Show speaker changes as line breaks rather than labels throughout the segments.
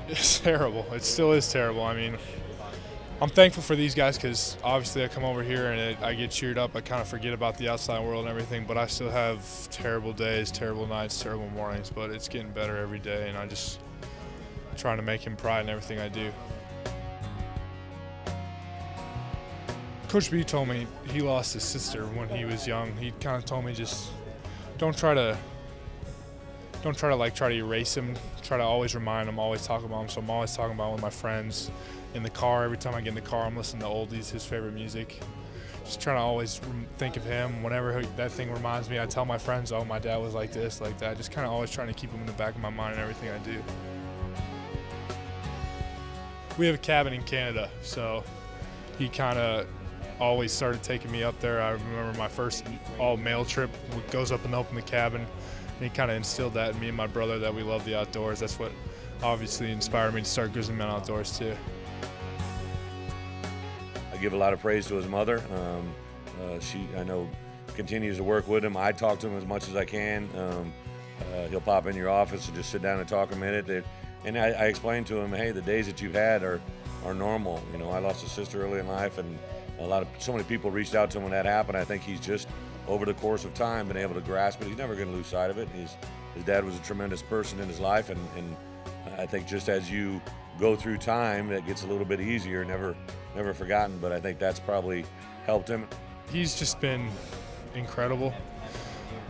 It's terrible. It still is terrible. I mean, I'm thankful for these guys because obviously I come over here and I get cheered up. I kind of forget about the outside world and everything, but I still have terrible days, terrible nights, terrible mornings, but it's getting better every day, and I just trying to make him pride in everything I do. Coach B told me he lost his sister when he was young. He kind of told me just don't try to erase him. Try to always remind him, always talk about him. So I'm always talking about him with my friends in the car. Every time I get in the car, I'm listening to oldies, his favorite music. Just trying to always think of him. Whenever that thing reminds me, I tell my friends, oh, my dad was like this, like that. Just kind of always trying to keep him in the back of my mind in everything I do. We have a cabin in Canada, so he kind of always started taking me up there. I remember my first all-male trip goes up and open the cabin, and he kind of instilled that in me and my brother that we love the outdoors. That's what obviously inspired me to start Grizzly Men Outdoors too.
I give a lot of praise to his mother. She, I know, continues to work with him. I talk to him as much as I can. He'll pop in your office and just sit down and talk a minute. And I explained to him, hey, the days that you've had are normal. You know, I lost a sister early in life, and so many people reached out to him when that happened. I think he's just, over the course of time, been able to grasp it. He's never going to lose sight of it. His dad was a tremendous person in his life, and I think just as you go through time, it gets a little bit easier, never forgotten, but I think that's probably helped him.
He's just been incredible.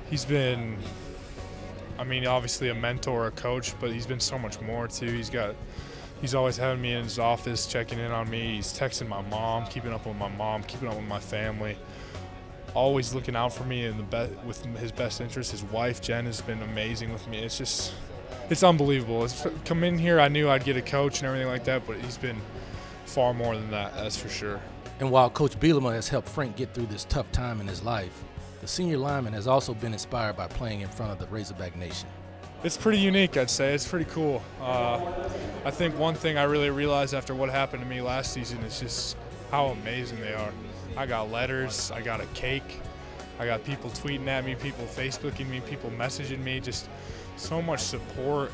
He's been, I mean, obviously a mentor, a coach, but he's been so much more too. He's always having me in his office, checking in on me. He's texting my mom, keeping up with my mom, keeping up with my family. Always looking out for me with his best interest. His wife, Jen, has been amazing with me. It's unbelievable. Come in here, I knew I'd get a coach and everything like that, but he's been far more than that, that's for sure.
And while Coach Bielema has helped Frank get through this tough time in his life, the senior lineman has also been inspired by playing in front of the Razorback Nation.
It's pretty unique, I'd say. It's pretty cool. I think one thing I really realized after what happened to me last season is just how amazing they are. I got letters, I got a cake, I got people tweeting at me, people Facebooking me, people messaging me, just so much support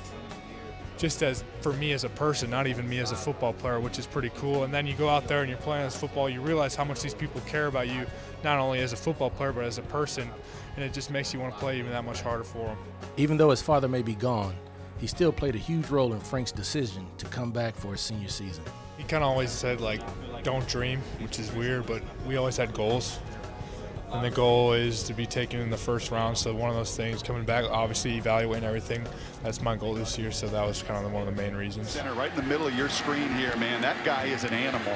just for me as a person, not even me as a football player, which is pretty cool. And then you go out there and you're playing as football, you realize how much these people care about you, not only as a football player, but as a person, and it just makes you want to play even that much harder for them.
Even though his father may be gone, he still played a huge role in Frank's decision to come back for his senior season.
He kind of always said, like, don't dream, which is weird, but we always had goals. And the goal is to be taken in the first round. So one of those things, coming back, obviously evaluating everything, that's my goal this year. So that was kind of one of the main reasons.
Center right in the middle of your screen here, man. That guy is an animal.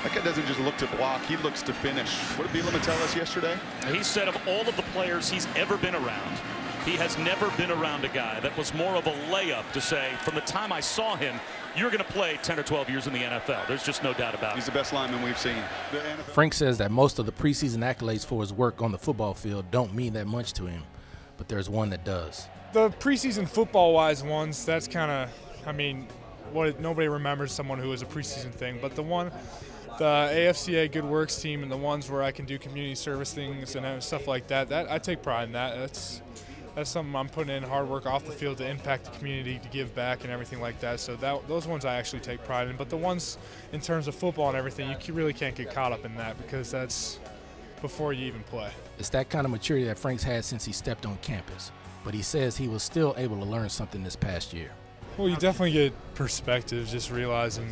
That guy doesn't just look to block, he looks to finish. What did Bielema tell us yesterday?
He said of all of the players he's ever been around, he has never been around a guy that was more of a layup to say, from the time I saw him, you're going to play 10 or 12 years in the NFL. There's just no doubt about it.
He's the best lineman we've seen.
Frank says that most of the preseason accolades for his work on the football field don't mean that much to him, but there's one that does.
The preseason football-wise ones, that's kind of, I mean, nobody remembers someone who was a preseason thing, but the AFCA Good Works team and the ones where I can do community service things and stuff like that, I take pride in that. That's something I'm putting in hard work off the field to impact the community, to give back and everything like that. So those ones I actually take pride in. But the ones in terms of football and everything, you really can't get caught up in that because that's before you even play.
It's that kind of maturity that Frank's had since he stepped on campus. But he says he was still able to learn something this past year.
Well, you definitely get perspective, just realizing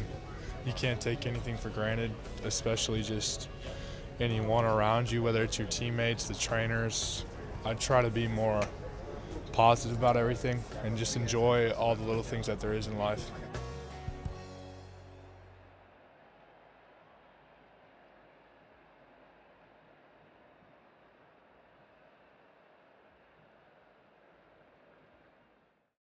you can't take anything for granted, especially just anyone around you, whether it's your teammates, the trainers. I try to be more positive about everything and just enjoy all the little things that there is in life.